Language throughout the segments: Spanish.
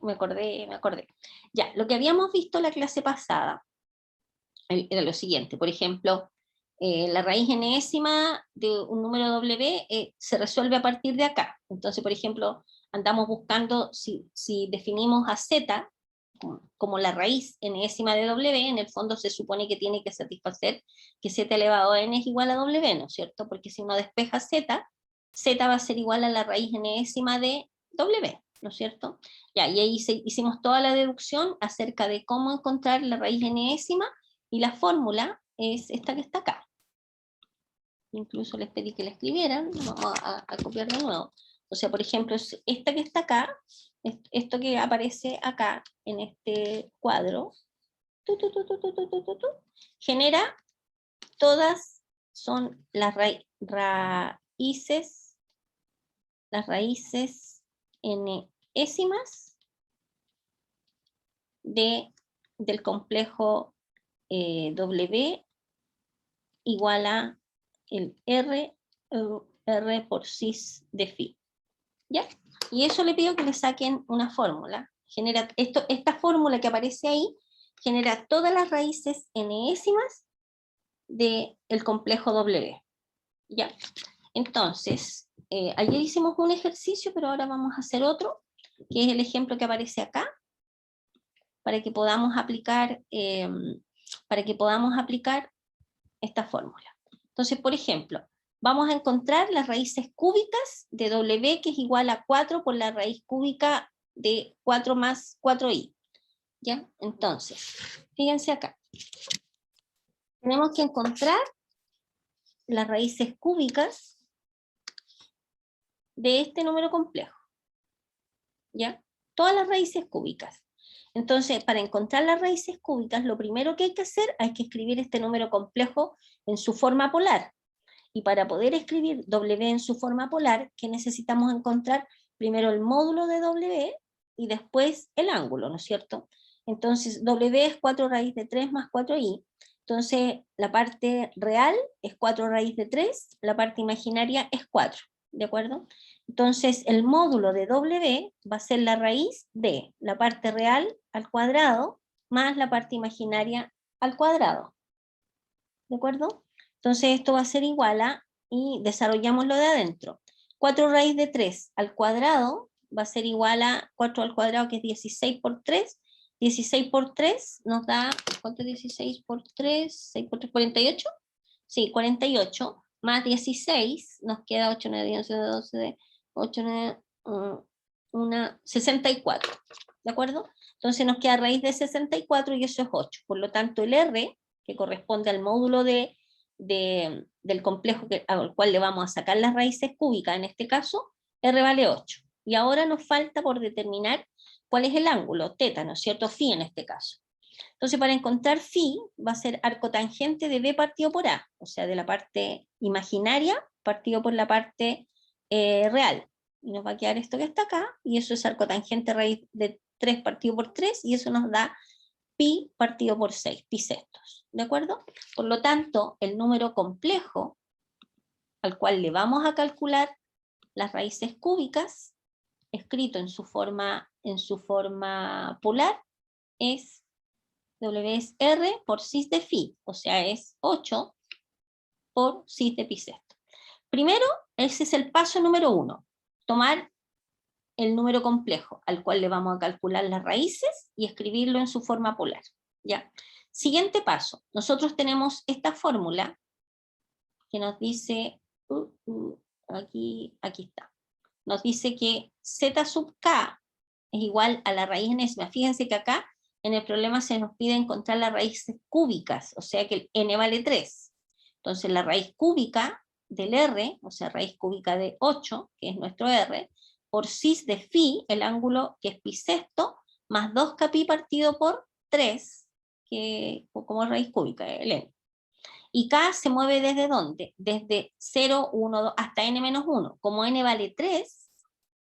Me acordé. Ya, lo que habíamos visto la clase pasada era lo siguiente. Por ejemplo, la raíz enésima de un número W se resuelve a partir de acá. Entonces, por ejemplo, andamos buscando, si definimos a Z como la raíz enésima de W, en el fondo se supone que tiene que satisfacer que Z elevado a n es igual a W, ¿no es cierto? Porque si uno despeja Z, Z va a ser igual a la raíz enésima de W, ¿no es cierto? Ya, y ahí hicimos toda la deducción acerca de cómo encontrar la raíz enésima, y la fórmula es esta que está acá. Incluso les pedí que la escribieran, vamos a copiar de nuevo. O sea, por ejemplo, esta que está acá, esto que aparece acá en este cuadro, genera, todas son las raíces enésimas del complejo W igual a el R por cis de phi. ¿Ya? Y eso le pido que le saquen una fórmula. Genera esta fórmula que aparece ahí, genera todas las raíces enésimas del complejo W. ¿Ya? Entonces, ayer hicimos un ejercicio, pero ahora vamos a hacer otro, que es el ejemplo que aparece acá, para que podamos aplicar esta fórmula. Entonces, por ejemplo, vamos a encontrar las raíces cúbicas de W, que es igual a 4 por la raíz cúbica de 4 más 4i. ¿Ya? Entonces, fíjense acá. Tenemos que encontrar las raíces cúbicas de este número complejo. ¿Ya? Todas las raíces cúbicas. Entonces, para encontrar las raíces cúbicas, lo primero que hay que hacer es que escribir este número complejo en su forma polar. Y para poder escribir W en su forma polar, ¿qué necesitamos encontrar? Primero el módulo de W y después el ángulo, ¿no es cierto? Entonces, W es 4 raíz de 3 más 4i. Entonces, la parte real es 4 raíz de 3, la parte imaginaria es 4, ¿de acuerdo? Entonces, el módulo de W va a ser la raíz de la parte real al cuadrado más la parte imaginaria al cuadrado, ¿de acuerdo? Entonces esto va a ser igual a, y desarrollamos lo de adentro, 4 raíz de 3 al cuadrado va a ser igual a 4 al cuadrado, que es 16 por 3, 16 por 3 nos da, ¿cuánto es 16 por 3? 6 por 3, 48, sí, 48, más 16, nos queda 8, 9, 10, 11, 12, 8, 9, 64, ¿de acuerdo? Entonces nos queda raíz de 64 y eso es 8, por lo tanto el R, que corresponde al módulo del complejo al cual le vamos a sacar las raíces cúbicas, en este caso, R vale 8. Y ahora nos falta por determinar cuál es el ángulo, teta, ¿no es cierto? Phi en este caso. Entonces, para encontrar phi, va a ser arcotangente de B partido por A, o sea, de la parte imaginaria partido por la parte real. Y nos va a quedar esto que está acá, y eso es arcotangente raíz de 3 partido por 3, y eso nos da pi partido por 6, pi sextos, ¿de acuerdo? Por lo tanto, el número complejo al cual le vamos a calcular las raíces cúbicas, escrito en su forma polar, es W es R por cis de phi, o sea, es 8 por cis de pi sexto. Primero, ese es el paso número 1, tomar el número complejo al cual le vamos a calcular las raíces y escribirlo en su forma polar. ¿Ya? Siguiente paso, nosotros tenemos esta fórmula que nos dice, aquí está, nos dice que z sub k es igual a la raíz enésima. Fíjense que acá en el problema se nos pide encontrar las raíces cúbicas, o sea que el n vale 3. Entonces la raíz cúbica del r, o sea raíz cúbica de 8, que es nuestro r, por cis de phi, el ángulo que es pi sexto, más 2k partido por 3, que como raíz cúbica, el n. Y k se mueve desde ¿dónde? Desde 0, 1, 2, hasta n menos 1. Como n vale 3,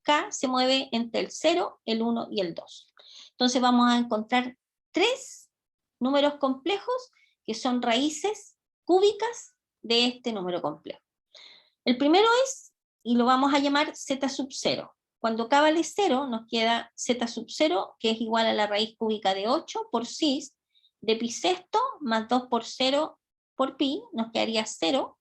k se mueve entre el 0, el 1 y el 2. Entonces vamos a encontrar 3 números complejos que son raíces cúbicas de este número complejo. El primero es, y lo vamos a llamar z sub 0. cuando k vale 0, nos queda z sub 0, que es igual a la raíz cúbica de 8 por cis de pi sexto más 2 por 0 por pi, nos quedaría 0,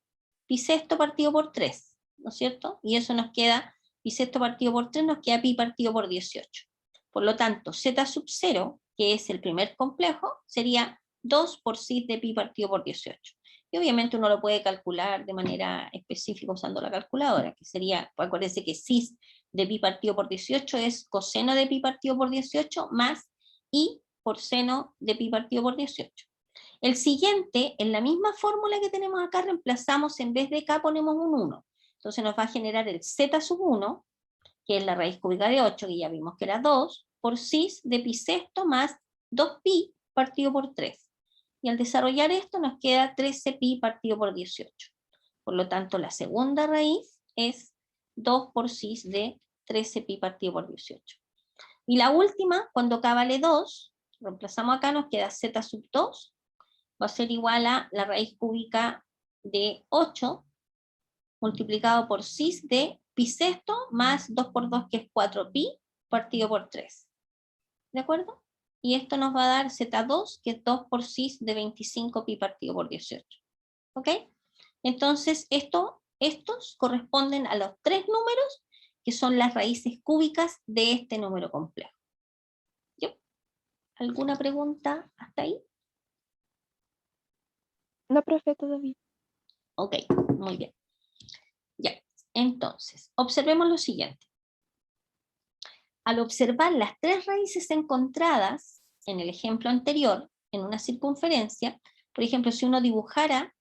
pi sexto partido por 3, ¿no es cierto? Y eso nos queda, pi sexto partido por 3, nos queda pi partido por 18. Por lo tanto, z sub 0, que es el primer complejo, sería 2 por cis de pi partido por 18. Y obviamente uno lo puede calcular de manera específica usando la calculadora, que sería, acuérdense que cis de pi partido por 18 es coseno de pi partido por 18 más i por seno de pi partido por 18. El siguiente, en la misma fórmula que tenemos acá, reemplazamos, en vez de k ponemos un 1. Entonces nos va a generar el z sub 1, que es la raíz cúbica de 8, que ya vimos que era 2, por cis de pi sexto más 2pi partido por 3. Y al desarrollar esto nos queda 13pi partido por 18. Por lo tanto, la segunda raíz es 2 por cis de 13pi partido por 18. Y la última, cuando k vale 2, reemplazamos acá, nos queda z sub 2, va a ser igual a la raíz cúbica de 8, multiplicado por cis de pi sexto más 2 por 2, que es 4pi, partido por 3. ¿De acuerdo? Y esto nos va a dar z2, que es 2 por cis de 25pi partido por 18. ¿Ok? Entonces, estos corresponden a los tres números que son las raíces cúbicas de este número complejo. ¿Yo? ¿Alguna pregunta hasta ahí? No, profe, todavía. Ok, muy bien. Ya, entonces, observemos lo siguiente. Al observar las tres raíces encontradas en el ejemplo anterior, en una circunferencia, por ejemplo, si uno dibujara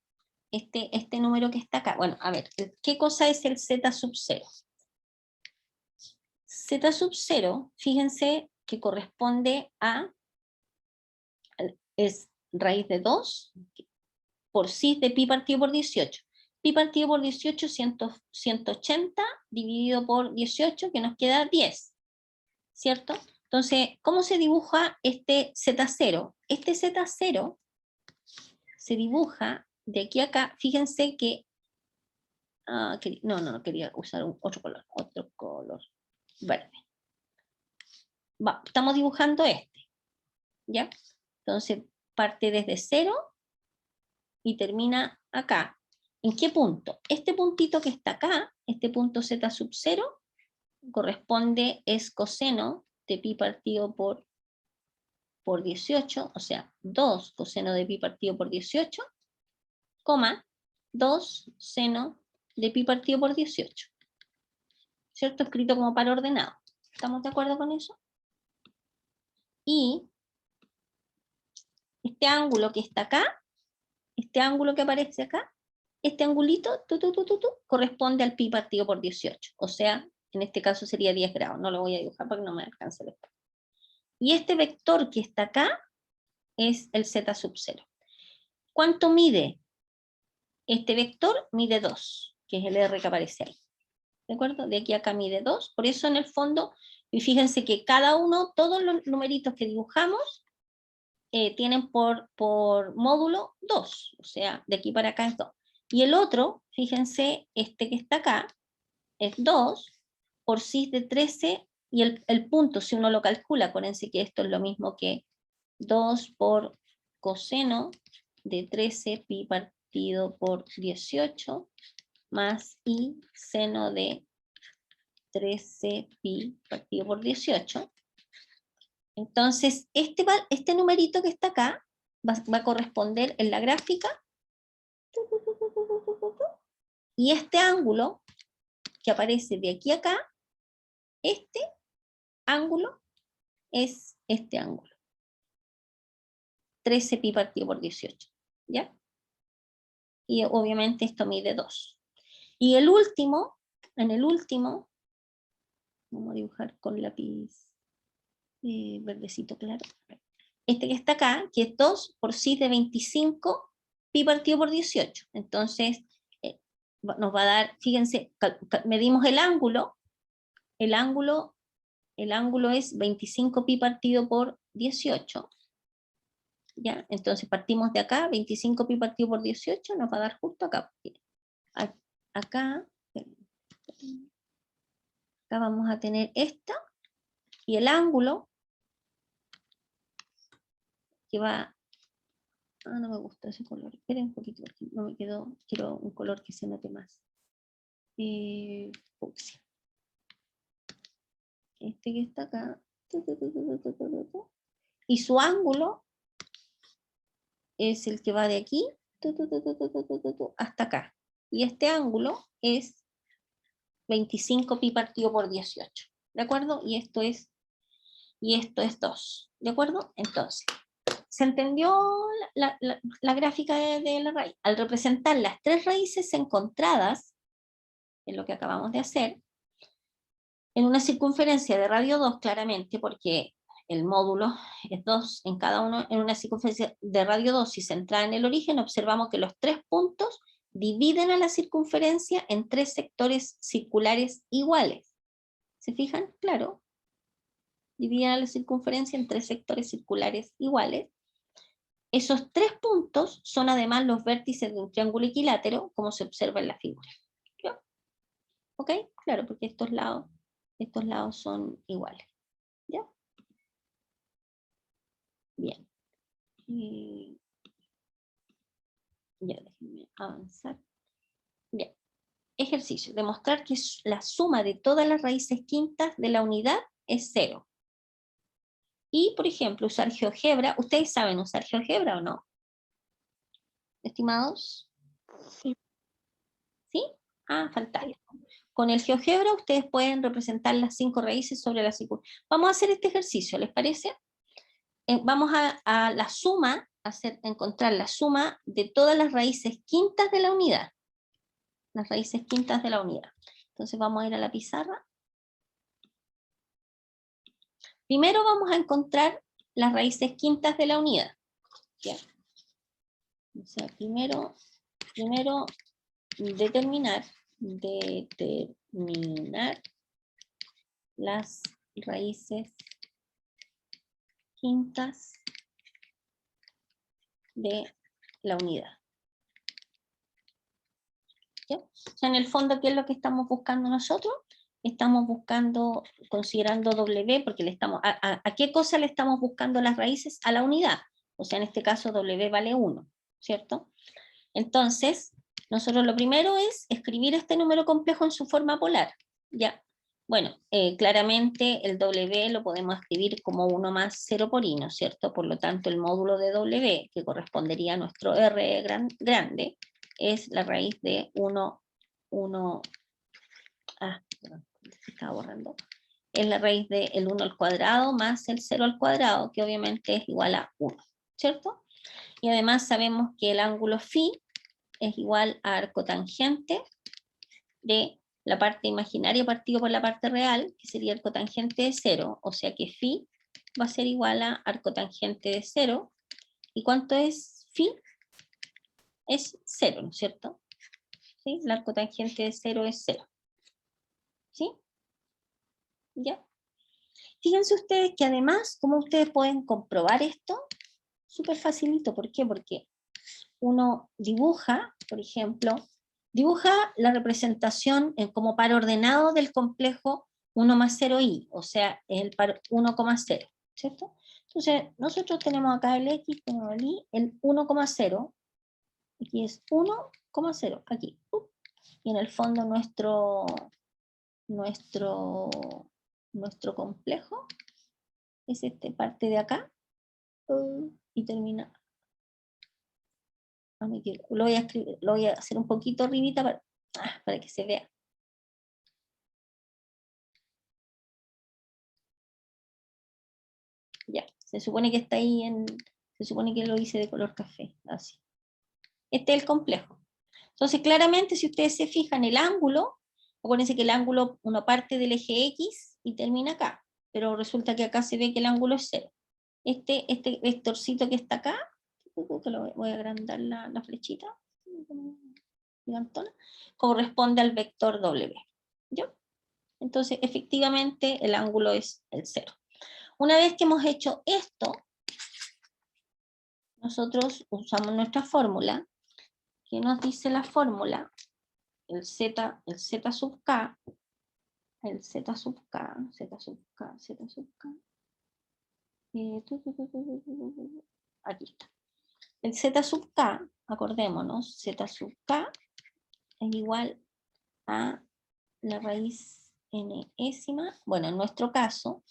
este número que está acá, bueno, a ver, ¿qué cosa es el z sub 0? Z sub 0, fíjense que corresponde a, es raíz de 2 por cis de pi partido por 18. Pi partido por 18, 180 dividido por 18, que nos queda 10, ¿cierto? Entonces, ¿cómo se dibuja este Z0? Este Z0 se dibuja de aquí a acá, fíjense que, no quería usar otro color, verde. Estamos dibujando este, ¿ya? Entonces, parte desde 0 y termina acá. ¿En qué punto? Este puntito que está acá, este punto z sub 0, corresponde, es coseno de pi partido por 18, o sea, 2 coseno de pi partido por 18, coma, 2 seno de pi partido por 18. ¿Cierto? Escrito como par ordenado. ¿Estamos de acuerdo con eso? Y este ángulo que está acá, este ángulo que aparece acá, este angulito, corresponde al pi partido por 18. O sea, en este caso sería 10 grados. No lo voy a dibujar porque no me alcanza el espacio. Y este vector que está acá es el z sub 0. ¿Cuánto mide? Este vector mide 2, que es el r que aparece ahí. ¿De acuerdo? De aquí a acá mide 2. Por eso en el fondo, y fíjense que cada uno, todos los numeritos que dibujamos, tienen por módulo 2. O sea, de aquí para acá es 2. Y el otro, fíjense, este que está acá, es 2 por cis de 13, y el punto, si uno lo calcula, acuérdense que esto es lo mismo que 2 por coseno de 13 pi partido por 18, más i seno de 13 pi partido por 18. Entonces, este numerito que está acá va a corresponder en la gráfica, y este ángulo que aparece de aquí a acá, este ángulo es este ángulo. 13 pi partido por 18, ¿ya? Y obviamente esto mide 2. Y el último, en el último, vamos a dibujar con lápiz verdecito claro. Este que está acá, que es 2 por cis de 25 pi partido por 18. Entonces, nos va a dar, fíjense, medimos el ángulo es 25 pi partido por 18. ¿Ya? Entonces partimos de acá, 25 pi partido por 18, nos va a dar justo acá. Acá, Acá vamos a tener esta, y el ángulo, que va... Ah, no me gusta ese color. Esperen un poquito, porque no me quedó. Quiero un color que se note más. Fucsia. Este que está acá. Y su ángulo es el que va de aquí hasta acá. Y este ángulo es 25 pi partido por 18. ¿De acuerdo? Y esto es 2. ¿De acuerdo? Entonces, ¿se entendió la gráfica de la raíz? Al representar las tres raíces encontradas, en lo que acabamos de hacer, en una circunferencia de radio 2, claramente, porque el módulo es 2 en cada uno, en una circunferencia de radio 2, si centrada en el origen, observamos que los tres puntos dividen a la circunferencia en tres sectores circulares iguales. ¿Se fijan? Claro. Dividen a la circunferencia en tres sectores circulares iguales. Esos tres puntos son además los vértices de un triángulo equilátero, como se observa en la figura. ¿Ya? ¿Ok? Claro, porque estos lados son iguales. ¿Ya? Bien. Ya, déjenme avanzar. Bien. Ejercicio. Demostrar que la suma de todas las raíces quintas de la unidad es 0. Y, por ejemplo, usar GeoGebra. ¿Ustedes saben usar GeoGebra o no? Estimados. Sí. ¿Sí? Ah, fantástico. Con el GeoGebra ustedes pueden representar las 5 raíces sobre la circunferencia. Vamos a hacer este ejercicio, ¿les parece? Vamos a la suma, encontrar la suma de todas las raíces quintas de la unidad. Las raíces quintas de la unidad. Entonces vamos a ir a la pizarra. Primero vamos a encontrar las raíces quintas de la unidad. ¿Ya? O sea, primero determinar las raíces quintas de la unidad. ¿Ya? O sea, en el fondo, ¿qué es lo que estamos buscando nosotros? Estamos buscando, considerando W, porque le estamos, ¿a qué cosa le estamos buscando las raíces? A la unidad. O sea, en este caso W vale 1, ¿cierto? Entonces, nosotros lo primero es escribir este número complejo en su forma polar. ¿Ya? Bueno, claramente el W lo podemos escribir como 1 más 0 por I, ¿no es cierto? Por lo tanto, el módulo de W, que correspondería a nuestro R grande, es la raíz de 1, perdón, se estaba borrando. Es la raíz del 1 al cuadrado más el 0 al cuadrado, que obviamente es igual a 1, ¿cierto? Y además sabemos que el ángulo φ es igual a arco tangente de la parte imaginaria partido por la parte real, que sería el cotangente de 0, o sea que phi va a ser igual a arcotangente de 0. ¿Y cuánto es phi? Es 0, ¿no es cierto? ¿Sí? El arcotangente de 0 es 0. ¿Sí? ¿Ya? Fíjense ustedes que además, ¿cómo ustedes pueden comprobar esto? Súper facilito. ¿Por qué? Porque uno dibuja, por ejemplo, dibuja la representación como par ordenado del complejo 1 más 0i, o sea, el par 1,0, ¿cierto? Entonces, nosotros tenemos acá el x, tenemos el y, el 1,0, aquí es 1,0, aquí, y en el fondo nuestro complejo es este parte de acá, y termina. Lo voy a escribir, lo voy a hacer un poquito arribita para que se vea. Ya, se supone que está ahí se supone que lo hice de color café, así. Este es el complejo. Entonces, claramente, si ustedes se fijan, el ángulo, acuérdense que el ángulo, uno parte del eje X y termina acá, pero resulta que acá se ve que el ángulo es 0. Este vectorcito que está acá, que lo voy a agrandar la flechita, corresponde al vector W. ¿Ya? Entonces, efectivamente, el ángulo es el 0. Una vez que hemos hecho esto, nosotros usamos nuestra fórmula, que nos dice la fórmula, el z sub k el z sub k, z sub k, z sub k. Aquí está. El z sub k, acordémonos, z sub k es igual a la raíz enésima. Bueno, en nuestro caso,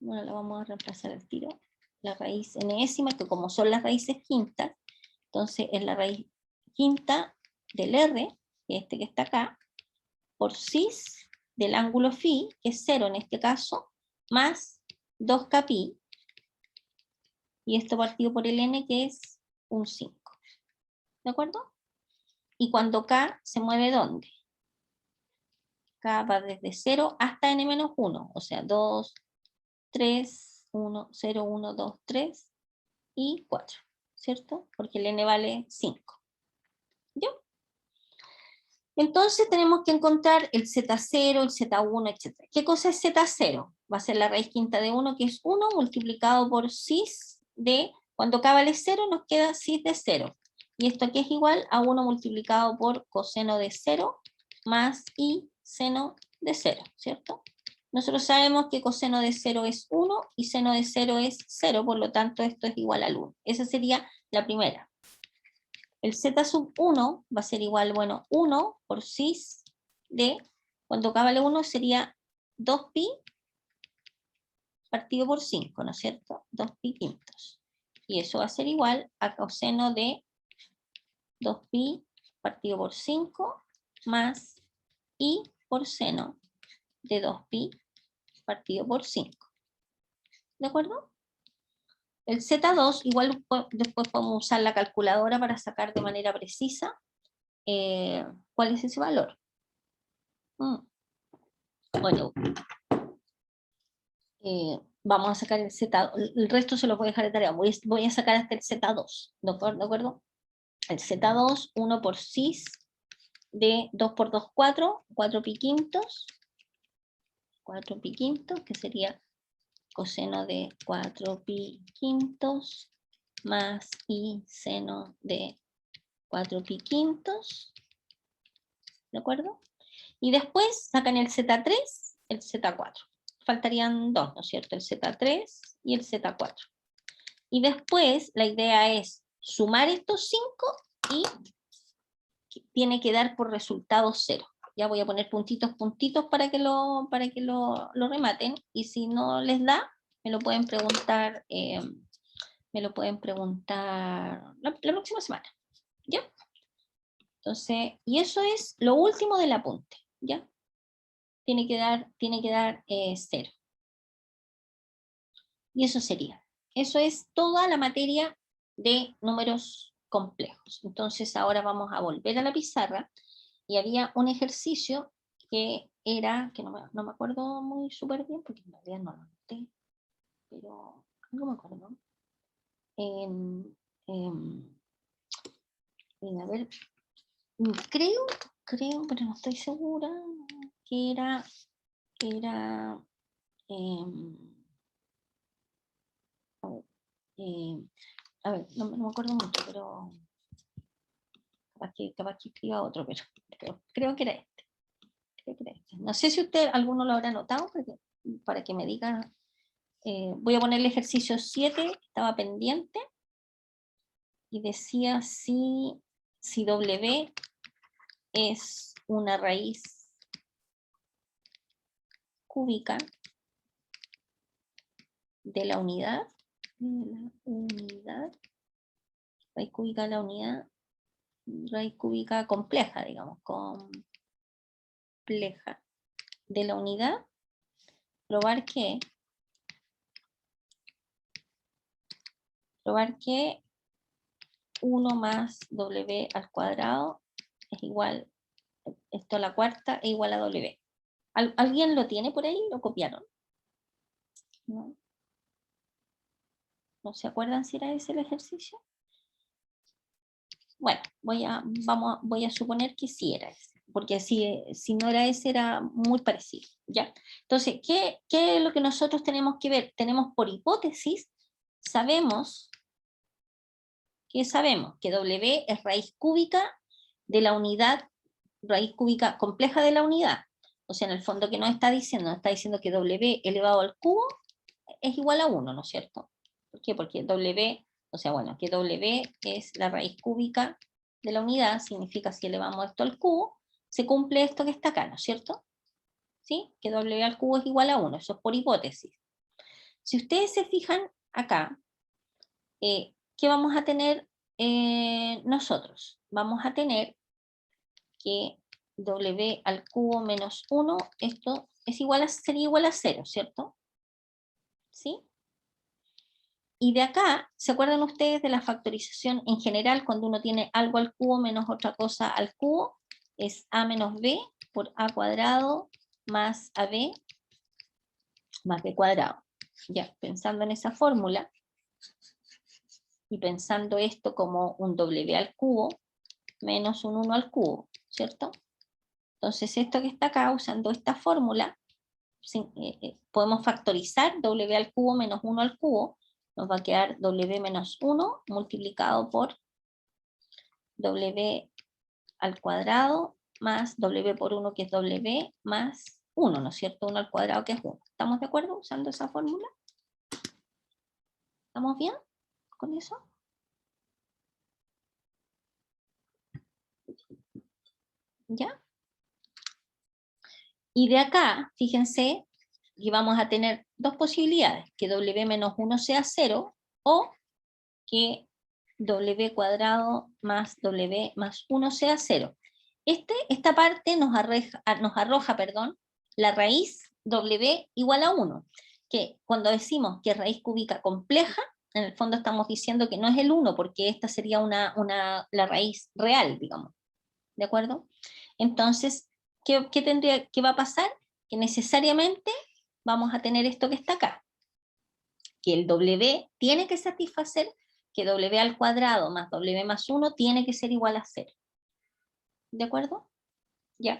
bueno, la vamos a reemplazar al tiro. La raíz enésima, que como son las raíces quintas, entonces es la raíz quinta del r, que es este que está acá, por cis del ángulo phi, que es 0 en este caso, más 2kpi, y esto partido por el n, que es un 5. ¿De acuerdo? Y cuando k se mueve, ¿dónde? K va desde 0 hasta n-1, o sea, 2, 3, 1, 0, 1, 2, 3 y 4, ¿cierto? Porque el n vale 5. ¿Ya? Entonces tenemos que encontrar el z0, el z1, etc. ¿Qué cosa es z0? Va a ser la raíz quinta de 1, que es 1, multiplicado por cis de, cuando k vale 0, nos queda cis de 0. Y esto aquí es igual a 1 multiplicado por coseno de 0 más i seno de 0, ¿cierto? Nosotros sabemos que coseno de 0 es 1 y seno de 0 es 0, por lo tanto esto es igual al 1. Esa sería la primera. El z sub 1 va a ser igual, bueno, 1 por cis de, cuando k vale 1 sería 2pi partido por 5, ¿no es cierto? 2pi quintos. Y eso va a ser igual a coseno de 2pi partido por 5 más i por seno de 2pi partido por 5. ¿De acuerdo? El Z2, igual después podemos usar la calculadora para sacar de manera precisa cuál es ese valor. Bueno, vamos a sacar el Z, el resto se los voy a dejar de tarea. Voy a sacar hasta el Z2, ¿de acuerdo? El Z2, 1 por cis de 2 por 2, 4, 4 pi quintos, que sería coseno de 4 pi quintos más i seno de 4 pi quintos, ¿de acuerdo? Y después sacan el Z3, el Z4. Faltarían dos, ¿no es cierto? El Z3 y el Z4. Y después la idea es sumar estos 5 y tiene que dar por resultado 0. Ya voy a poner puntitos para que lo rematen, y si no les da, me lo pueden preguntar, la próxima semana, ¿ya? Entonces, y eso es lo último del apunte, ¿ya? Tiene que dar 0. Y eso sería. Eso es toda la materia de números complejos. Entonces ahora vamos a volver a la pizarra, y había un ejercicio que era, que no me acuerdo muy súper bien, porque en realidad no lo anoté, pero no me acuerdo. A ver, creo, pero no estoy segura, que era a ver, no me acuerdo mucho, pero capaz que escriba otro, pero creo que era este. No sé si usted, alguno lo habrá notado, para que me diga. Voy a poner el ejercicio 7, estaba pendiente, y decía si W es una raíz cúbica de la unidad, raíz cúbica de la unidad, raíz cúbica compleja, digamos, compleja de la unidad, probar que 1 más W al cuadrado es igual, esto a la cuarta es igual a W. ¿Alguien lo tiene por ahí? ¿Lo copiaron? ¿No? ¿No se acuerdan si era ese el ejercicio? Bueno, voy a suponer que sí era ese, porque si no era ese, era muy parecido, ¿ya? Entonces, ¿qué es lo que nosotros tenemos que ver? Tenemos por hipótesis, sabemos que W es raíz cúbica de la unidad, raíz cúbica compleja de la unidad. O sea, en el fondo, ¿qué nos está diciendo? Nos está diciendo que W elevado al cubo es igual a 1, ¿no es cierto? ¿Por qué? Porque W, o sea, bueno, que W es la raíz cúbica de la unidad, significa si elevamos esto al cubo, se cumple esto que está acá, ¿no es cierto? ¿Sí? Que W al cubo es igual a 1, eso es por hipótesis. Si ustedes se fijan acá, ¿qué vamos a tener nosotros? Vamos a tener que W al cubo menos 1, esto es igual sería igual a 0, ¿cierto? ¿Sí? Y de acá, ¿se acuerdan ustedes de la factorización en general cuando uno tiene algo al cubo menos otra cosa al cubo? Es a menos b por a cuadrado más ab más b cuadrado. Ya, pensando en esa fórmula y pensando esto como un w al cubo menos un 1 al cubo, ¿cierto? Entonces esto que está acá, usando esta fórmula, podemos factorizar w al cubo menos 1 al cubo, nos va a quedar w menos 1 multiplicado por w al cuadrado más w por 1 que es w más 1, ¿no es cierto? 1 al cuadrado que es 1. ¿Estamos de acuerdo usando esa fórmula? ¿Estamos bien con eso? ¿Ya? Y de acá, fíjense, que vamos a tener dos posibilidades, que w menos 1 sea 0 o que w cuadrado más w más 1 sea 0. Esta parte nos arroja, la raíz w igual a 1, que cuando decimos que es raíz cúbica compleja, en el fondo estamos diciendo que no es el 1, porque esta sería la raíz real, digamos. ¿De acuerdo? Entonces, ¿qué va a pasar? Que necesariamente vamos a tener esto que está acá, que el w tiene que satisfacer que w al cuadrado más w más 1 tiene que ser igual a 0. ¿De acuerdo? Ya.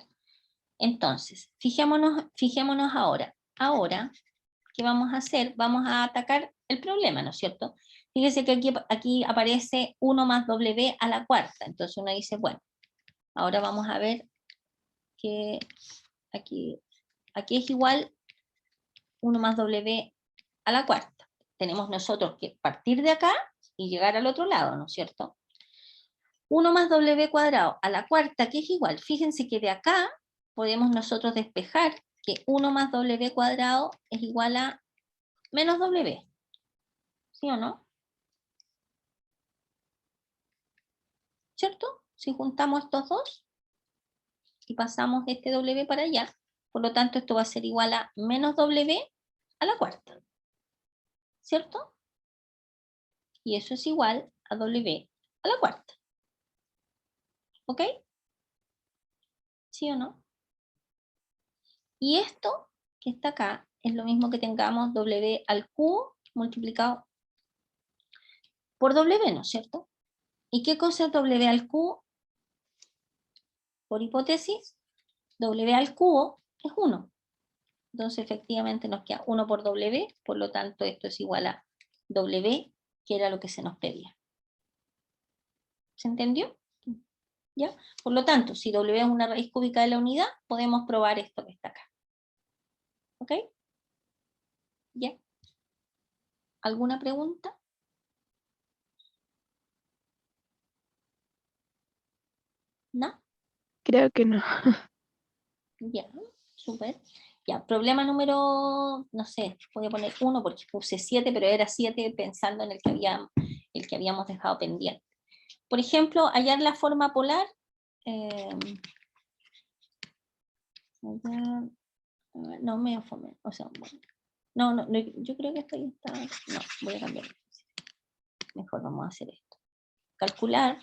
Entonces, fijémonos ahora. Ahora, ¿qué vamos a hacer? Vamos a atacar el problema, ¿no es cierto? Fíjese que aquí aparece 1 más w a la cuarta. Entonces uno dice, bueno, ahora vamos a ver que aquí es igual 1 más w a la cuarta. Tenemos nosotros que partir de acá y llegar al otro lado, ¿no es cierto? 1 más w cuadrado a la cuarta, que es igual. Fíjense que de acá podemos nosotros despejar que 1 más w cuadrado es igual a menos w. ¿Sí o no? ¿Cierto? Si juntamos estos dos y pasamos este w para allá, por lo tanto esto va a ser igual a menos w a la cuarta. ¿Cierto? Y eso es igual a w a la cuarta. ¿Ok? ¿Sí o no? Y esto que está acá es lo mismo que tengamos w al cubo multiplicado por w, ¿no es cierto? ¿Y qué cosa es w al cubo? Por hipótesis, w al cubo es 1. Entonces efectivamente nos queda 1 por w, por lo tanto esto es igual a w, que era lo que se nos pedía. ¿Se entendió? ¿Ya? Por lo tanto, si w es una raíz cúbica de la unidad, podemos probar esto que está acá. ¿Ok? ¿Ya? ¿Alguna pregunta? ¿No? Creo que no. Ya, súper. Ya, problema número, no sé, voy a poner 1 porque puse 7, pero era 7 pensando en el que habíamos dejado pendiente. Por ejemplo, hallar la forma polar. No me fome, o sea, bueno. No, yo creo que esto ya está. No, voy a cambiar. Mejor vamos a hacer esto. Calcular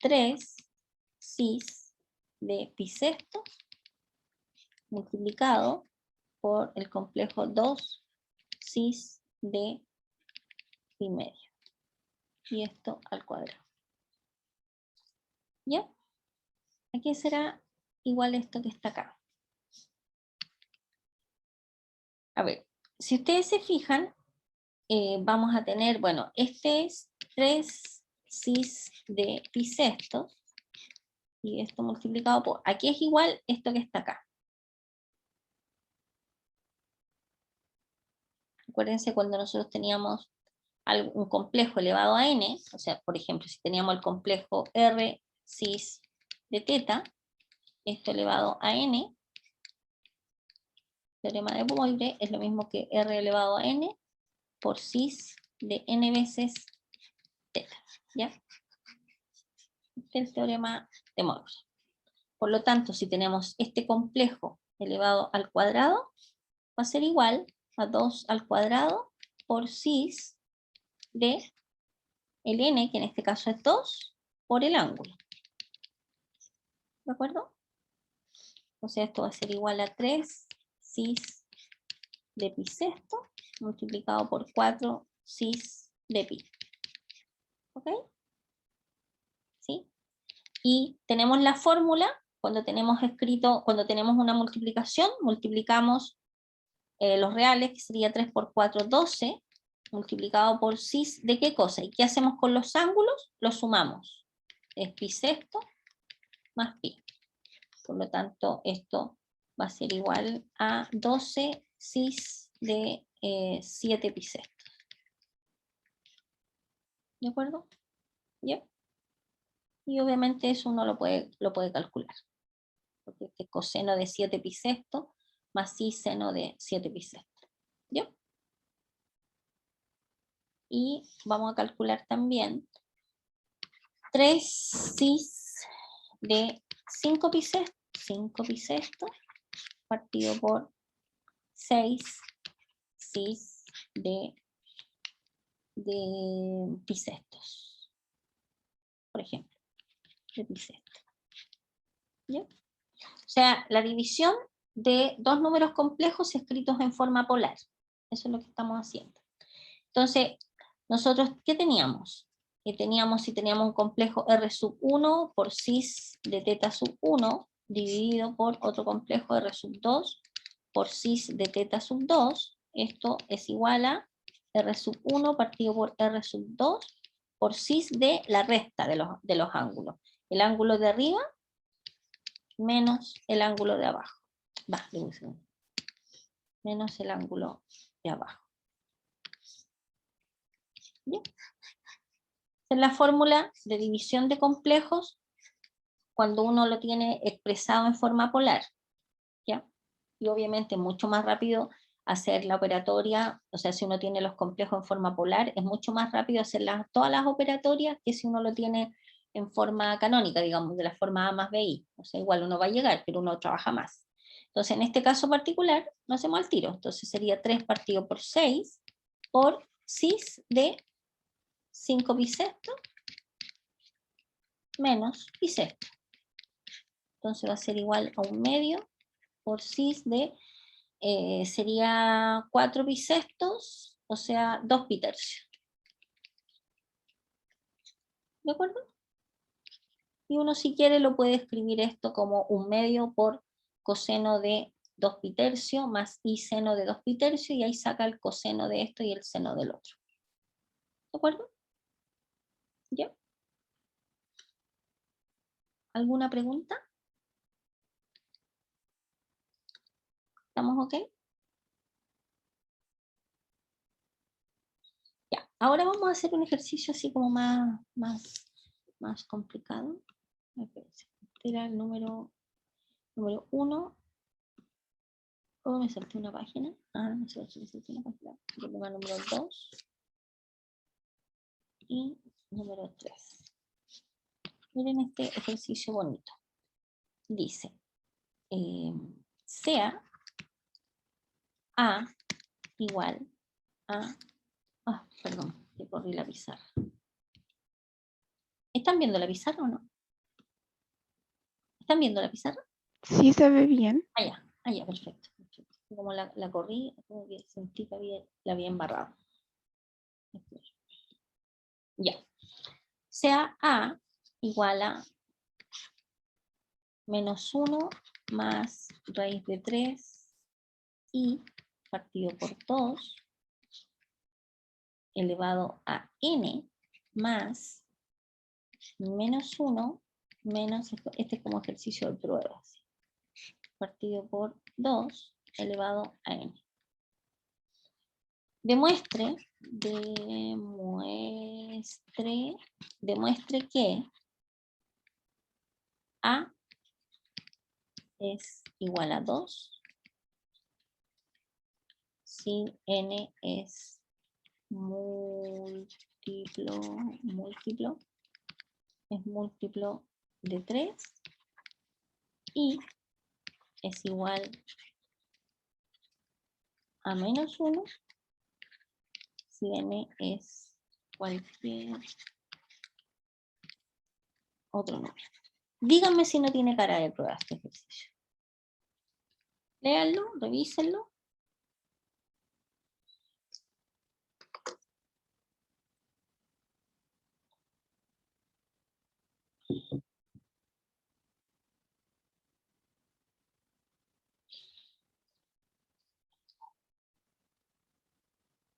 3 cis de pi sexto multiplicado por el complejo 2 cis de pi medio. Y esto al cuadrado. ¿Ya? Aquí será igual esto que está acá. A ver, si ustedes se fijan, vamos a tener, bueno, este es 3 cis de pi sexto, Y esto multiplicado por, aquí es igual esto que está acá. Acuérdense cuando nosotros teníamos un complejo elevado a n, o sea, por ejemplo, si teníamos el complejo R cis de teta, esto elevado a n, teorema de Boyle, es lo mismo que R elevado a n por cis de n veces teta, ¿ya? Este es el teorema de Boyle. Por lo tanto, si tenemos este complejo elevado al cuadrado, va a ser igual a 2 al cuadrado por cis de el n, que en este caso es 2, por el ángulo. ¿De acuerdo? O sea, esto va a ser igual a 3 cis de pi sexto multiplicado por 4 cis de pi. ¿Ok? ¿Sí? Y tenemos la fórmula, cuando tenemos escrito, cuando tenemos una multiplicación, multiplicamos los reales, que sería 3 por 4, 12, multiplicado por cis, ¿de qué cosa? ¿Y qué hacemos con los ángulos? Los sumamos. Es pi sexto más pi. Por lo tanto, esto va a ser igual a 12 cis de 7 pi sexto. ¿De acuerdo? ¿Ya? Y obviamente eso uno lo puede calcular. Porque este es coseno de 7 pi sexto más cis seno de 7 pi sexto. ¿Ya? Y vamos a calcular también 3 cis de 5 pi sexto partido por 6 cis de pi sextos, por ejemplo, de pi sexto. ¿Ya? O sea, la división de dos números complejos escritos en forma polar. Eso es lo que estamos haciendo. Entonces, nosotros, ¿qué teníamos? Que teníamos, si teníamos un complejo R sub 1 por cis de teta sub 1, dividido por otro complejo R sub 2 por cis de teta sub 2, esto es igual a R sub 1 partido por R sub 2 por cis de la resta de los ángulos. El ángulo de arriba menos el ángulo de abajo. Menos el ángulo de abajo. ¿Bien? Esta es la fórmula de división de complejos cuando uno lo tiene expresado en forma polar. ¿Ya? Y obviamente mucho más rápido hacer la operatoria, o sea, si uno tiene los complejos en forma polar, es mucho más rápido hacer todas las operatorias que si uno lo tiene en forma canónica, digamos, de la forma A más BI. O sea, igual uno va a llegar, pero uno trabaja más. Entonces, en este caso particular, lo hacemos al tiro. Entonces sería 3 partido por 6 por cis de 5 pi sexto menos pi sexto. Entonces va a ser igual a 1/2 por cis de, sería 4 pi sextos, o sea, 2 pi tercios. ¿De acuerdo? Y uno si quiere lo puede escribir esto como 1/2 por coseno de 2 pi tercio más i seno de 2 pi tercio, y ahí saca el coseno de esto y el seno del otro. ¿De acuerdo? ¿Ya? ¿Alguna pregunta? ¿Estamos ok? Ya, ahora vamos a hacer un ejercicio así como más complicado. Este era el número 1. ¿Cómo me salté una página? No sé si me salté una página. Problema número 2 y número 3. Miren este ejercicio bonito. Dice, sea A igual a... perdón, que corrí la pizarra. ¿Están viendo la pizarra o no? ¿Están viendo la pizarra? Sí, se ve bien. Allá, perfecto. Como la corrí, como que sentí que la había embarrado. Ya. Sea A igual a menos 1 más raíz de 3 y partido por 2 elevado a n más menos 1 menos, este es como ejercicio de prueba, ¿sí? Partido por 2 elevado a n. Demuestre que A es igual a 2 si n es múltiplo de 3 y es igual a menos 1 si n es cualquier otro número. Díganme si no tiene cara de prueba este ejercicio. Léanlo, revísenlo.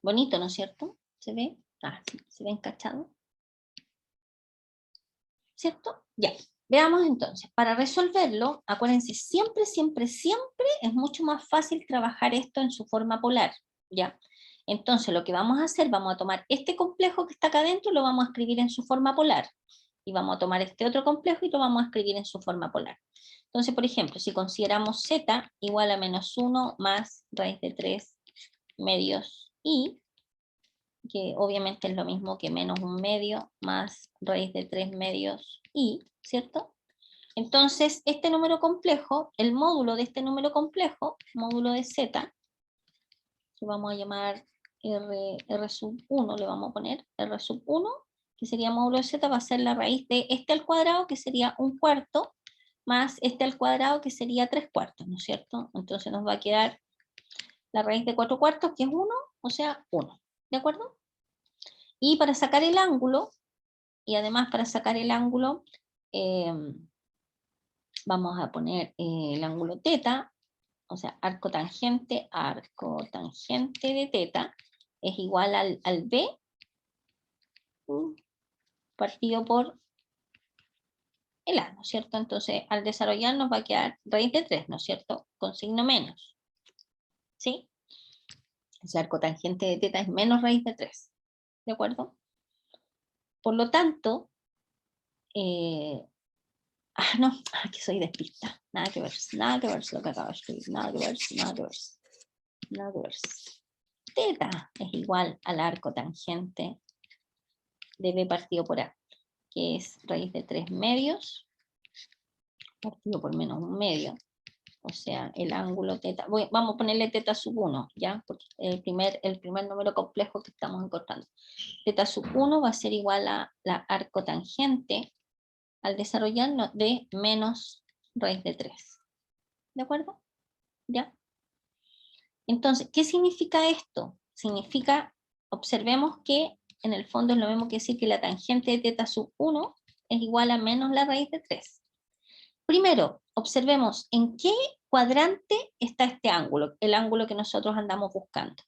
Bonito, ¿no es cierto? ¿Se ve? Ah, sí, se ve encachado. ¿Cierto? Ya. Veamos entonces. Para resolverlo, acuérdense, siempre es mucho más fácil trabajar esto en su forma polar. ¿Ya? Entonces, lo que vamos a hacer, vamos a tomar este complejo que está acá adentro y lo vamos a escribir en su forma polar. Y vamos a tomar este otro complejo y lo vamos a escribir en su forma polar. Entonces, por ejemplo, si consideramos z igual a menos 1 más raíz de 3 medios i, que obviamente es lo mismo que menos 1 medio más raíz de 3 medios i, ¿cierto? Entonces, este número complejo, el módulo de este número complejo, módulo de z, que vamos a llamar R sub 1, le vamos a poner R sub 1, que sería módulo de z, va a ser la raíz de este al cuadrado, que sería 1/4, más este al cuadrado, que sería 3/4, ¿no es cierto? Entonces nos va a quedar la raíz de 4/4, que es 1, o sea, 1, ¿de acuerdo? Y para sacar el ángulo, y además para sacar el ángulo, vamos a poner el ángulo teta, o sea, arco tangente de teta, es igual al B partido por el A, ¿no es cierto? Entonces, al desarrollar nos va a quedar raíz de 3, ¿no es cierto? Con signo menos, ¿sí? Ese arco tangente de teta es menos raíz de 3, ¿de acuerdo? Por lo tanto, no, aquí soy despista, nada que ver lo que acabo de escribir, nada que ver. Teta es igual al arco tangente de B partido por A, que es raíz de 3 medios, partido por menos 1 medio, o sea, el ángulo teta, vamos a ponerle teta sub 1, ¿ya? Porque el primer número complejo que estamos encontrando. Teta sub 1 va a ser igual a la arco tangente al desarrollarnos de menos raíz de 3. ¿De acuerdo? ¿Ya? Entonces, ¿qué significa esto? Significa, observemos que en el fondo es lo mismo que decir que la tangente de teta sub 1 es igual a menos la raíz de 3. Primero, observemos en qué cuadrante está este ángulo, el ángulo que nosotros andamos buscando.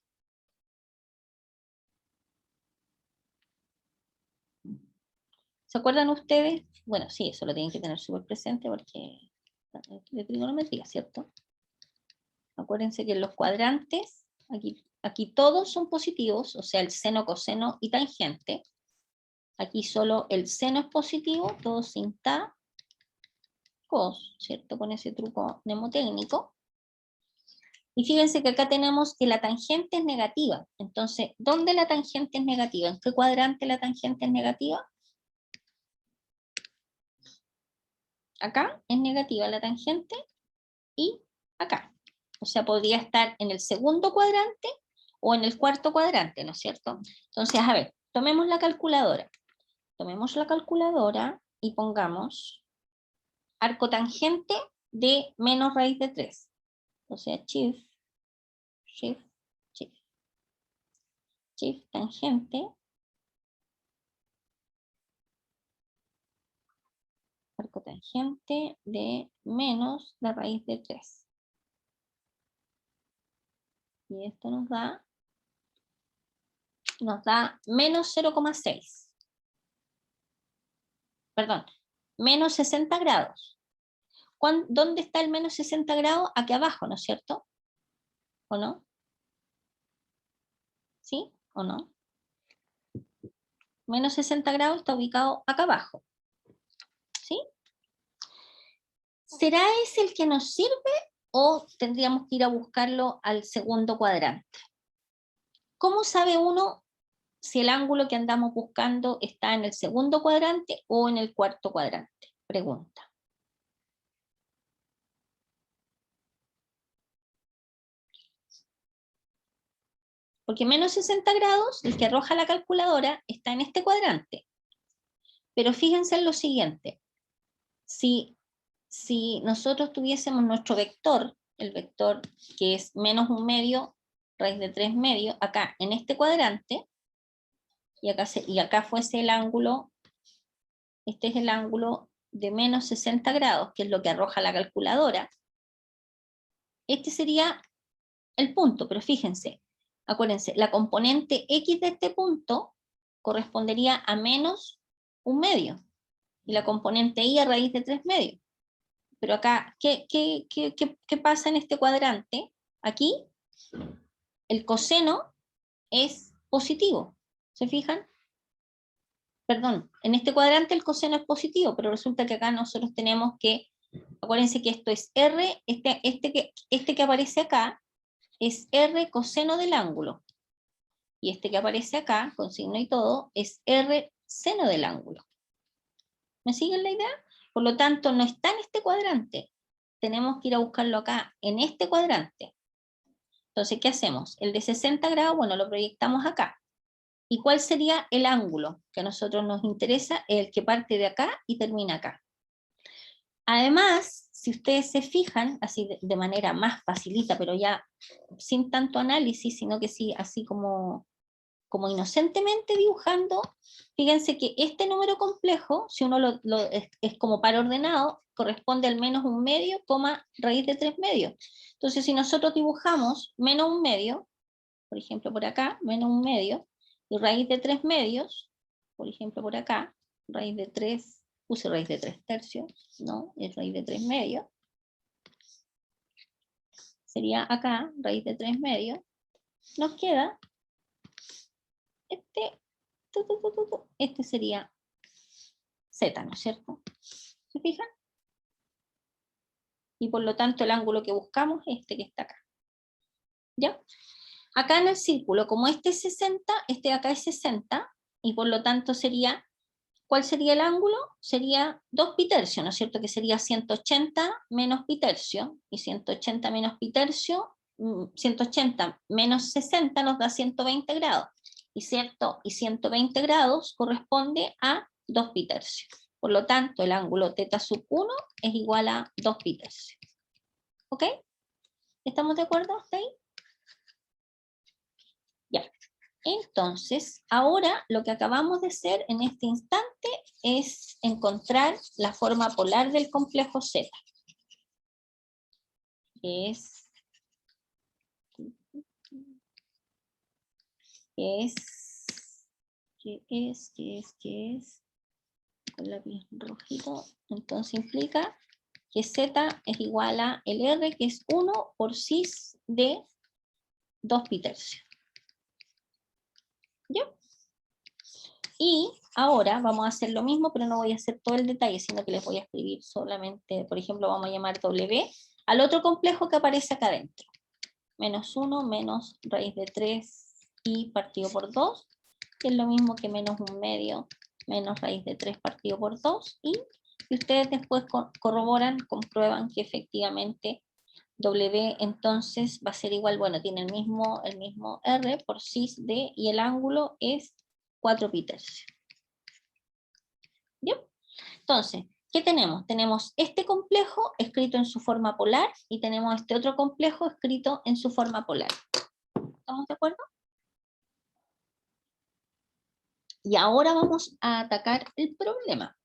¿Se acuerdan ustedes? Bueno, sí, eso lo tienen que tener súper presente porque es de trigonometría, ¿cierto? Acuérdense que en los cuadrantes, aquí todos son positivos, o sea, el seno, coseno y tangente. Aquí solo el seno es positivo, todo sin ta, cos, ¿cierto? Con ese truco mnemotécnico. Y fíjense que acá tenemos que la tangente es negativa. Entonces, ¿dónde la tangente es negativa? ¿En qué cuadrante la tangente es negativa? Acá es negativa la tangente y acá. O sea, podría estar en el segundo cuadrante o en el cuarto cuadrante, ¿no es cierto? Entonces, a ver, tomemos la calculadora. Tomemos la calculadora y pongamos arco tangente de menos raíz de 3. O sea, shift tangente, arco tangente de menos la raíz de 3. Y esto nos da menos 0,6. Perdón, menos 60 grados. ¿Dónde está el menos 60 grados? Aquí abajo, ¿no es cierto? ¿O no? ¿Sí o no? Menos 60 grados está ubicado acá abajo. ¿Sí? ¿Será ese el que nos sirve o tendríamos que ir a buscarlo al segundo cuadrante? ¿Cómo sabe uno si el ángulo que andamos buscando está en el segundo cuadrante o en el cuarto cuadrante? Pregunta. Porque menos 60 grados, el que arroja la calculadora, está en este cuadrante. Pero fíjense en lo siguiente. Si nosotros tuviésemos nuestro vector, el vector que es menos 1/2, raíz de 3/2, acá en este cuadrante, y acá fuese el ángulo, este es el ángulo de menos 60 grados, que es lo que arroja la calculadora, este sería el punto, pero fíjense, acuérdense, la componente x de este punto correspondería a menos 1/2, y la componente y a raíz de 3/2. Pero acá, ¿qué pasa en este cuadrante? Aquí, el coseno es positivo, ¿se fijan? Perdón, en este cuadrante el coseno es positivo, pero resulta que acá nosotros tenemos que, acuérdense que esto es R, este que aparece acá, es R coseno del ángulo. Y este que aparece acá, con signo y todo, es R seno del ángulo. ¿Me siguen la idea? Por lo tanto, no está en este cuadrante. Tenemos que ir a buscarlo acá, en este cuadrante. Entonces, ¿qué hacemos? El de 60 grados, bueno, lo proyectamos acá. ¿Y cuál sería el ángulo que a nosotros nos interesa? El que parte de acá y termina acá. Además, si ustedes se fijan, así de manera más facilita, pero ya sin tanto análisis, sino que sí, así como inocentemente dibujando, fíjense que este número complejo, si uno es como par ordenado, corresponde al menos 1/2, raíz de 3/2. Entonces, si nosotros dibujamos menos 1/2, por ejemplo por acá, menos 1/2, y raíz de 3/2, por ejemplo por acá, raíz de 3, puse raíz de 3/3, no, es raíz de 3/2, sería acá, raíz de 3/2, nos queda este sería Z, ¿no es cierto? ¿Se fijan? Y por lo tanto el ángulo que buscamos es este que está acá. ¿Ya? Acá en el círculo, como este es 60, este de acá es 60, y por lo tanto sería, ¿cuál sería el ángulo? Sería 2 pi tercio, ¿no es cierto? Que sería 180 menos pi tercio, y 180 menos pi tercio, 180 menos 60 nos da 120 grados. Y 120 grados corresponde a 2 pi tercio. Por lo tanto, el ángulo θ sub 1 es igual a 2 pi tercio. ¿Ok? ¿Estamos de acuerdo hasta ahí? Ya. Entonces, ahora lo que acabamos de hacer en este instante es encontrar la forma polar del complejo Z. Que es con lápiz rojito, entonces implica que Z es igual a el R, que es 1 por cis de 2 pi tercio. ¿Ya? Y ahora vamos a hacer lo mismo, pero no voy a hacer todo el detalle, sino que les voy a escribir solamente, por ejemplo, vamos a llamar W al otro complejo que aparece acá adentro. Menos 1 menos raíz de 3 pi partido por 2, que es lo mismo que menos 1/2 menos raíz de 3 partido por 2, y ustedes después corroboran, comprueban que efectivamente W entonces va a ser igual, bueno, tiene el mismo R por cis de, y el ángulo es 4 pi tercio. ¿Bien? Entonces, ¿qué tenemos? Tenemos este complejo escrito en su forma polar y tenemos este otro complejo escrito en su forma polar. ¿Estamos de acuerdo? Y ahora vamos a atacar el problema.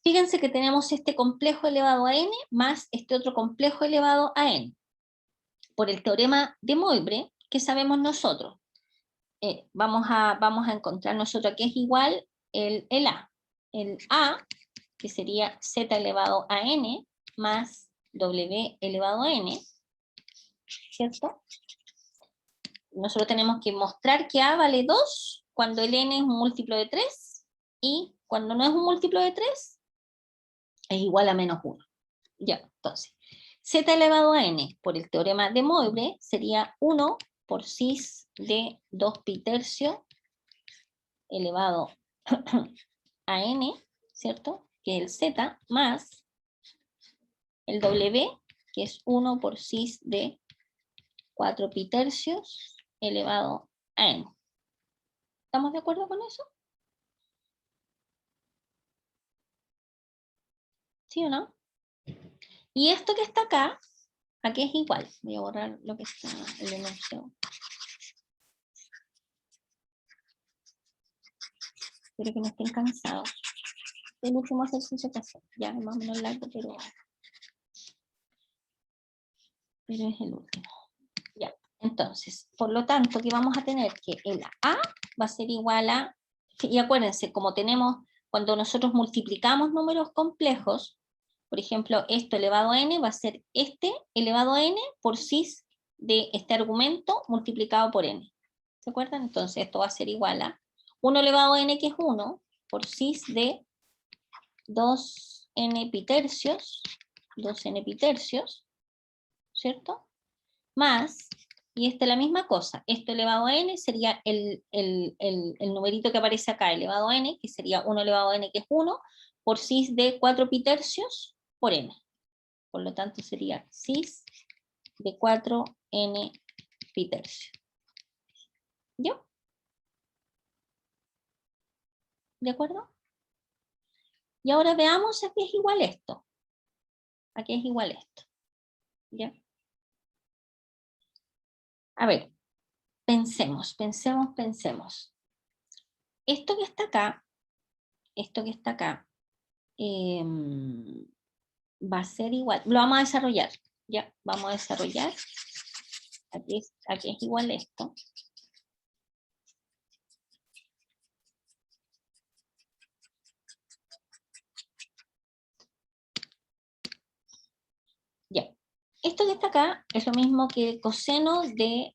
Fíjense que tenemos este complejo elevado a n más este otro complejo elevado a n. Por el teorema de Moivre, ¿qué sabemos nosotros? Vamos a encontrar nosotros que es igual el A. El A que sería z elevado a n más w elevado a n, ¿cierto? Nosotros tenemos que mostrar que a vale 2 cuando el n es un múltiplo de 3 y cuando no es un múltiplo de 3 es igual a menos 1. Ya, entonces, z elevado a n por el teorema de Moivre sería 1 por cis de 2pi tercio elevado a n, ¿cierto? Que es el z, más el w, que es 1 por cis de 4pi tercios elevado a n. ¿Estamos de acuerdo con eso? ¿Sí o no? Y esto que está acá, aquí es igual. Voy a borrar lo que está en el enunciado. Espero que no estén cansados. El último ejercicio que hacer. Ya es más o menos largo, pero es el último. Ya. Entonces, por lo tanto, que vamos a tener que el A va a ser igual a, y acuérdense, como tenemos, cuando nosotros multiplicamos números complejos, por ejemplo, esto elevado a n va a ser este elevado a n por cis de este argumento multiplicado por n. ¿Se acuerdan? Entonces esto va a ser igual a 1 elevado a n, que es 1, por cis de 2n pi tercios, 2n pi tercios, ¿cierto? Más, y esta es la misma cosa, esto elevado a n sería el numerito que aparece acá, elevado a n, que sería 1 elevado a n, que es 1, por cis de 4 pi tercios por n. Por lo tanto sería cis de 4n pi tercios. ¿Yo? ¿De acuerdo? Y ahora veamos a qué es igual esto. ¿A qué es igual esto? ¿Ya? A ver, pensemos. Esto que está acá, va a ser igual. Lo vamos a desarrollar. Ya, vamos a desarrollar. Aquí es igual esto. Ya. Esto que está acá es lo mismo que coseno de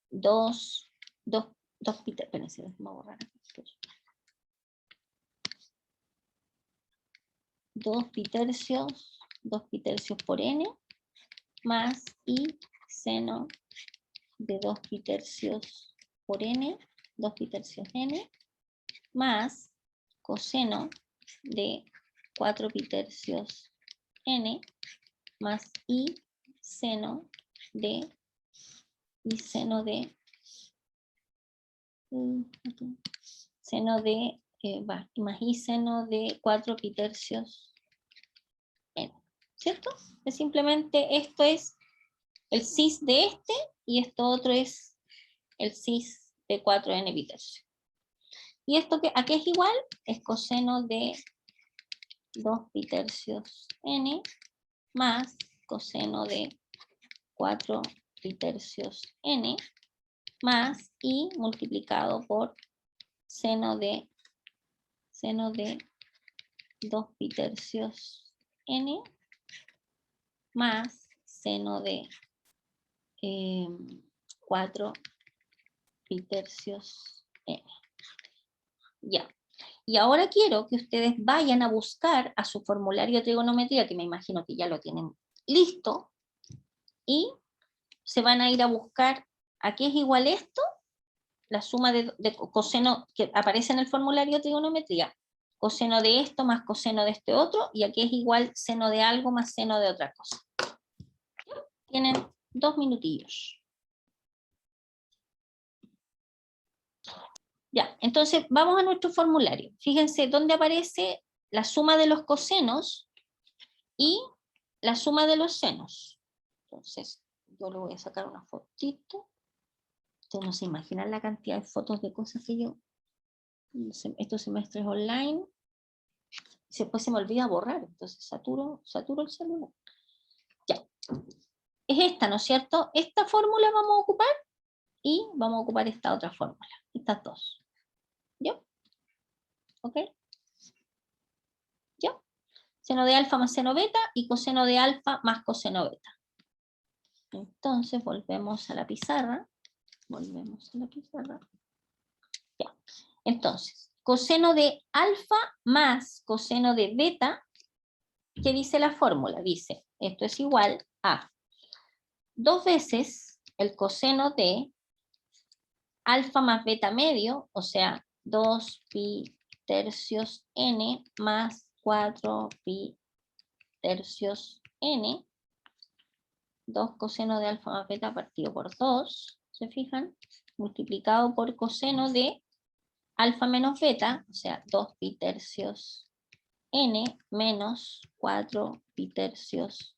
2 pi tercios. Espérense, déjame borrar aquí. 2 pi tercios por n más i seno de 2 pi tercios por n, 2 pi tercios n, más coseno de 4 pi tercios n, más i seno de más i seno de 4 pi tercios n, ¿cierto? Es simplemente esto es el cis de este y esto otro es el cis de 4n pi tercios. Y esto que aquí es igual es coseno de 2 pi tercios n más coseno de 4 pi tercios n más i multiplicado por seno de 2 pi tercios n más seno de 4 pi tercios n. Ya. Y ahora quiero que ustedes vayan a buscar a su formulario de trigonometría, que me imagino que ya lo tienen listo, y se van a ir a buscar a qué es igual esto, la suma de coseno que aparece en el formulario de trigonometría, coseno de esto más coseno de este otro, y aquí es igual seno de algo más seno de otra cosa. Tienen 2 minutillos. Ya, entonces vamos a nuestro formulario. Fíjense dónde aparece la suma de los cosenos y la suma de los senos. Entonces, yo le voy a sacar una fotito. Ustedes no se imaginan la cantidad de fotos de cosas que yo, estos semestres online, después se me olvida borrar, entonces saturo el celular. Ya, es esta, ¿no es cierto? Esta fórmula vamos a ocupar y vamos a ocupar esta otra fórmula, estas dos. ¿Yo? ¿Ok? Seno de alfa más seno beta y coseno de alfa más coseno beta. Entonces volvemos a la pizarra. Ya. Entonces, coseno de alfa más coseno de beta, ¿qué dice la fórmula? Dice, esto es igual a 2 veces el coseno de alfa más beta medio, o sea, 2 pi tercios n más 4 pi tercios n, 2 coseno de alfa más beta partido por 2, ¿se fijan? Multiplicado por coseno de alfa menos beta, o sea, 2 pi tercios n menos 4 pi tercios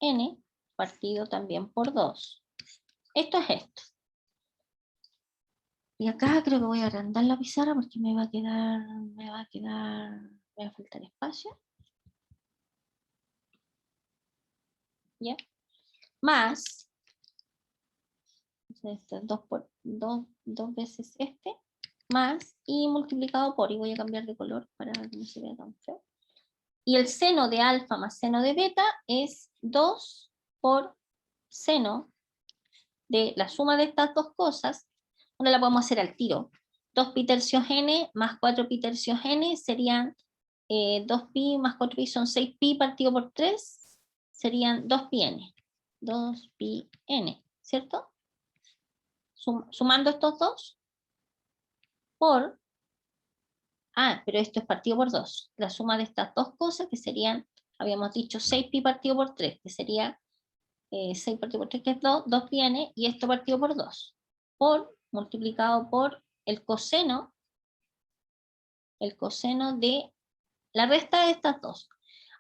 n, partido también por 2. Esto es esto. Y acá creo que voy a agrandar la pizarra porque me va a faltar espacio. ¿Ya? Más, esto es 2 veces este, más, y multiplicado por, y voy a cambiar de color para que no se vea tan feo. Y el seno de alfa más seno de beta es 2 por seno de la suma de estas dos cosas. Ahora la podemos hacer al tiro. 2 pi tercios n más 4 pi tercios n serían 2 pi más 4 pi son 6 pi partido por 3, serían 2 pi n. 2 pi n, ¿cierto? Sumando estos dos por... pero esto es partido por 2. La suma de estas dos cosas que serían, habíamos dicho 6 pi partido por 3, que sería 6 partido por 3, que es 2, 2 pi n, y esto partido por 2. Por, multiplicado por el coseno de la resta de estas dos.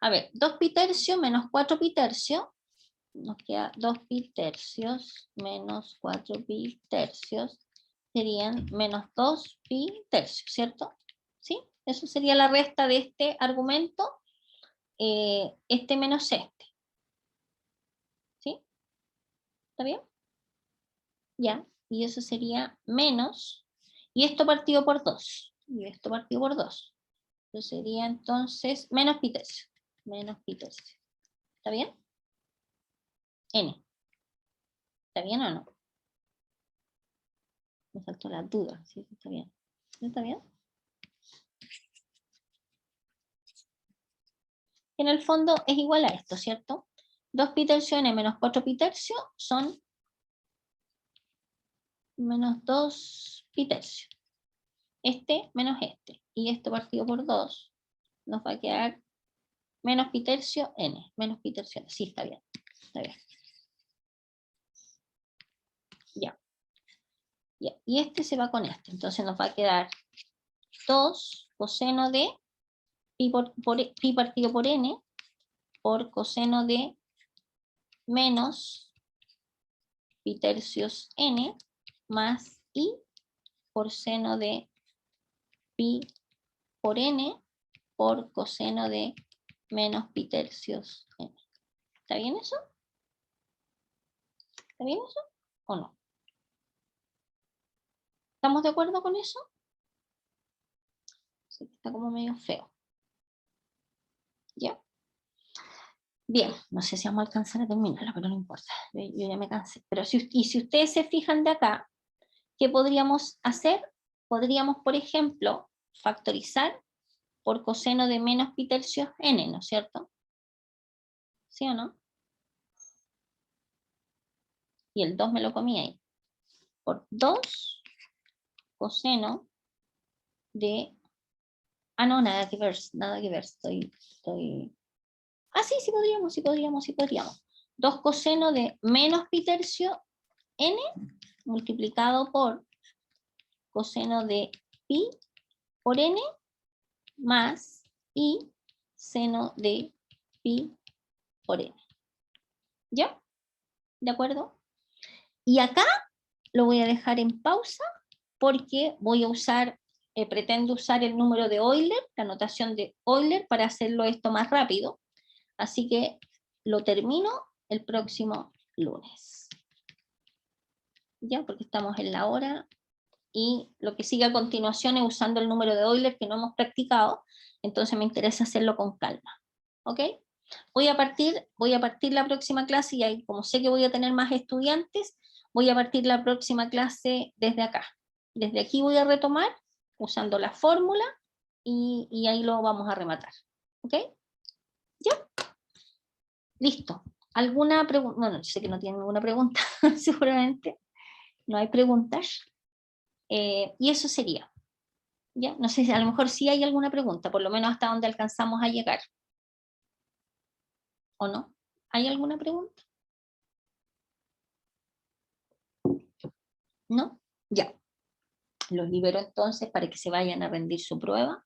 A ver, 2 pi tercio menos 4 pi tercio, nos queda 2 pi tercios menos 4 pi tercios, serían menos 2 pi tercios, ¿cierto? ¿Sí? Eso sería la resta de este argumento, este menos este. ¿Sí? ¿Está bien? Ya, y eso sería menos, y esto partido por 2, y esto partido por 2. Eso sería entonces menos pi tercio, ¿está bien? N, ¿está bien o no? Me saltó la duda, ¿sí? ¿Está bien? ¿Está bien? En el fondo es igual a esto, ¿cierto? 2 pi tercio n menos 4 pi tercio son menos 2 pi tercio. Este menos este. Y esto partido por 2 nos va a quedar menos pi tercio n. Menos pi tercio n. Sí, está bien. Está bien. Ya. Ya. Y este se va con este. Entonces nos va a quedar 2 coseno de pi partido por n por coseno de menos pi tercios n más i por seno de pi por n por coseno de menos pi tercios n. ¿Está bien eso? ¿Está bien eso o no? ¿Estamos de acuerdo con eso? Sí, está como medio feo. ¿Ya? Bien, no sé si vamos a alcanzar a terminarla, pero no importa. Yo ya me cansé. Pero si ustedes se fijan de acá, ¿qué podríamos hacer? Podríamos, por ejemplo, factorizar por coseno de menos pi tercios n, ¿no es cierto? ¿Sí o no? Y el 2 me lo comí ahí. Por 2 coseno de... no, nada que ver, estoy... sí podríamos. 2 coseno de menos pi tercio n multiplicado por coseno de pi por n más i seno de pi por n. ¿Ya? ¿De acuerdo? Y acá lo voy a dejar en pausa porque voy a usar, pretendo usar el número de Euler, la notación de Euler, para hacerlo esto más rápido. Así que lo termino el próximo lunes. Ya, porque estamos en la hora y lo que sigue a continuación es usando el número de Euler que no hemos practicado, entonces me interesa hacerlo con calma. ¿ok? Voy a partir la próxima clase y ahí, como sé que voy a tener más estudiantes, voy a partir la próxima clase desde acá. Desde aquí voy a retomar usando la fórmula y ahí lo vamos a rematar. ¿Ok? ¿Ya? Listo. ¿Alguna pregunta? Bueno, sé que no tienen ninguna pregunta, seguramente. No hay preguntas. Y eso sería. ¿Ya? No sé si a lo mejor sí hay alguna pregunta, por lo menos hasta donde alcanzamos a llegar. ¿O no? ¿Hay alguna pregunta? ¿No? Ya. Los libero entonces para que se vayan a rendir su prueba.